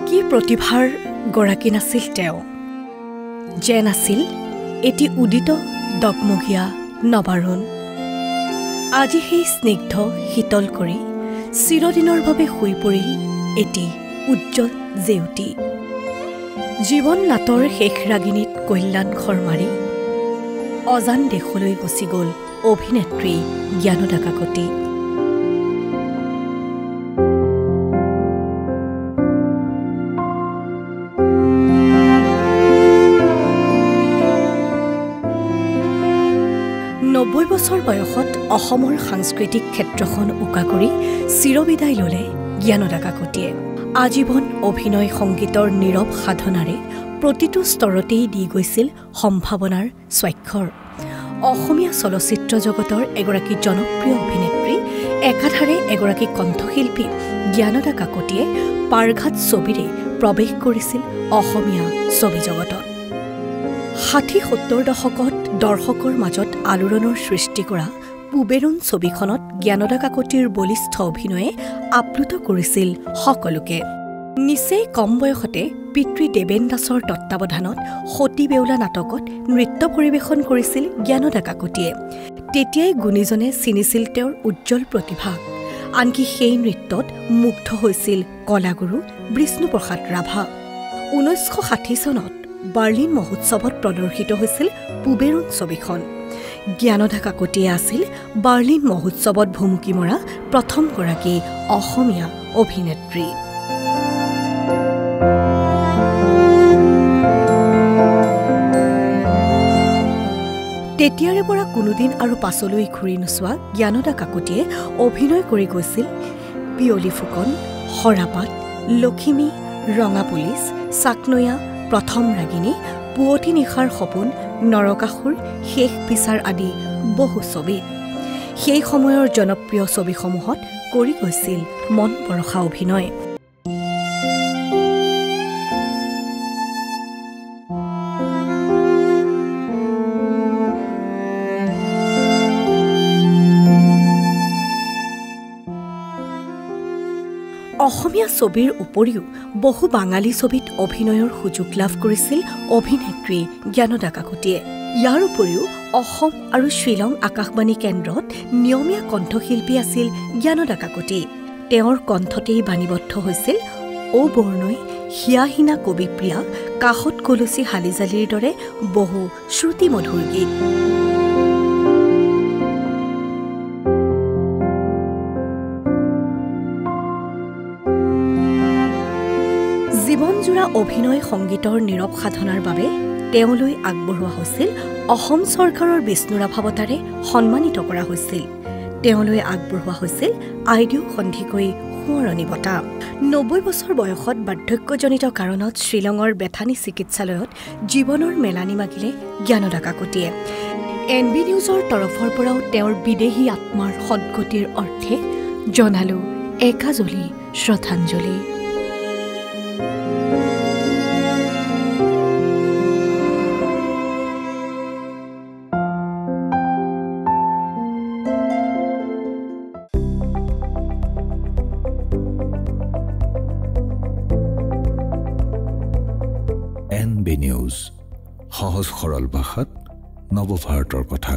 কি প্ৰতিভাৰ গৰাকী নাছিল তেওঁ, যেন আছিল এটি উদিত দগমগীয়া নবাৰুণ। আজি সেই স্নিগ্ধ শীতল কৰি চিৰদিনৰ বাবে শুই পৰিল এটি উজ্জ্বল জেউতি। জীৱন নাটৰ শেষ ৰাগিনীত কল্যাণ খৰ মাৰি অজান দেশলৈ গুচি গ'ল অভিনেত্ৰী জ্ঞানদা কাকতি। নব্বৈ বছৰ বয়সত অসমৰ সাংস্কৃতিক ক্ষেত্ৰখন উকা কৰি চিৰবিদায় ল'লে জ্ঞানদা কাকতিয়ে। আজীৱন অভিনয় সংগীতৰ নীৰৱ সাধনাৰে প্ৰতিটো স্তৰতেই দি গৈছিল সম্ভাৱনাৰ স্বাক্ষৰ। অসমীয়া চলচ্চিত্ৰ জগতৰ এগৰাকী জনপ্ৰিয় অভিনেত্ৰী, একাধাৰে এগৰাকী কণ্ঠশিল্পী জ্ঞানদা কাকতিয়ে পাৰঘাট ছবিৰে প্ৰৱেশ কৰিছিল অসমীয়া ছবি জগতত। ৬০-৭০ দশকত দৰ্শকৰ মাজত আলোড়নৰ সৃষ্টি কৰা পুবেৰুণ ছবিখনত জ্ঞানদা কাকতিৰ বলিষ্ঠ অভিনয়ে আপ্লুত কৰিছিল সকলোকে। নিচেই কম বয়সতে পিতৃ দেবেন দাসৰ তত্বাৱধানত সতী বেউলা নাটকত নৃত্য পৰিৱেশন কৰিছিল জ্ঞানদা কাকতিয়ে। তেতিয়াই গুণীজনে চিনিছিল তেওঁৰ উজ্জ্বল প্ৰতিভাক। আনকি সেই নৃত্যত মুগ্ধ হৈছিল কলাগুৰু বিষ্ণুপ্ৰসাদ ৰাভা। ১৯৬০ চনত বাৰ্লিন মহোৎসৱত প্ৰদৰ্শিত হৈছিল পুবেৰুণ ছবিখন। জ্ঞানদা কাকতিয়ে আছিল বাৰ্লিন মহোৎসৱত ভুমুকি মৰা প্ৰথমগৰাকী অসমীয়া অভিনেত্ৰী। তেতিয়াৰে পৰা কোনোদিন আৰু পাছলৈ ঘূৰি নোচোৱা জ্ঞানদা কাকতিয়ে অভিনয় কৰি গৈছিল পিয়লি ফুকন, সৰাপাত, লখিমী, ৰঙা পুলিচ, চাকনৈয়া, প্ৰথম ৰাগিনী, পুৱতি নিশাৰ সপোন, নৰকাসুৰ, শেষ বিচাৰ আদি বহু ছবিত। সেই সময়ৰ জনপ্ৰিয় ছবিসমূহত কৰি গৈছিল মন পৰশা অভিনয়। অসমীয়া ছবিৰ উপৰিও বহু বাঙালী ছবিত অভিনয়ৰ সুযোগ লাভ কৰিছিল অভিনেত্ৰী জ্ঞানদা কাকতিয়ে। ইয়াৰ উপৰিও অসম আৰু শ্বিলং আকাশবাণী কেন্দ্ৰত নিয়মীয়া কণ্ঠশিল্পী আছিল জ্ঞানদা কাকতি। তেওঁৰ কণ্ঠতেই বাণীবদ্ধ হৈছিল ঔ বৰ্ণৈ, হিয়াহীনা কবিপ্ৰিয়া, কাষত কলচী হালিজালিৰ দৰে বহু শ্ৰুতিমধুৰ গীত। জীৱনজোৰা অভিনয় সংগীতৰ নীৰৱ সাধনাৰ বাবে তেওঁলৈ আগবঢ়োৱা হৈছিল অসম চৰকাৰৰ বিষ্ণু ৰাভা বঁটাৰে সন্মানিত কৰা হৈছিল। তেওঁলৈ আগবঢ়োৱা হৈছিল আইদেউ সন্ধিকৈ সোঁৱৰণী বঁটা। ৯০ বছৰ বয়সত বাৰ্ধক্যজনিত কাৰণত শ্বিলঙৰ বেথানী চিকিৎসালয়ত জীৱনৰ মেলানি মাগিলে জ্ঞানদা কাকতিয়ে। NB নিউজৰ তৰফৰ পৰাও তেওঁৰ বিদেহী আত্মাৰ সদ্গতিৰ অৰ্থে জনালো একাজলি শ্ৰদ্ধাঞ্জলি। NB নিউজ, সহজ সৰল ভাষাত নৱভাৰতৰ কথা।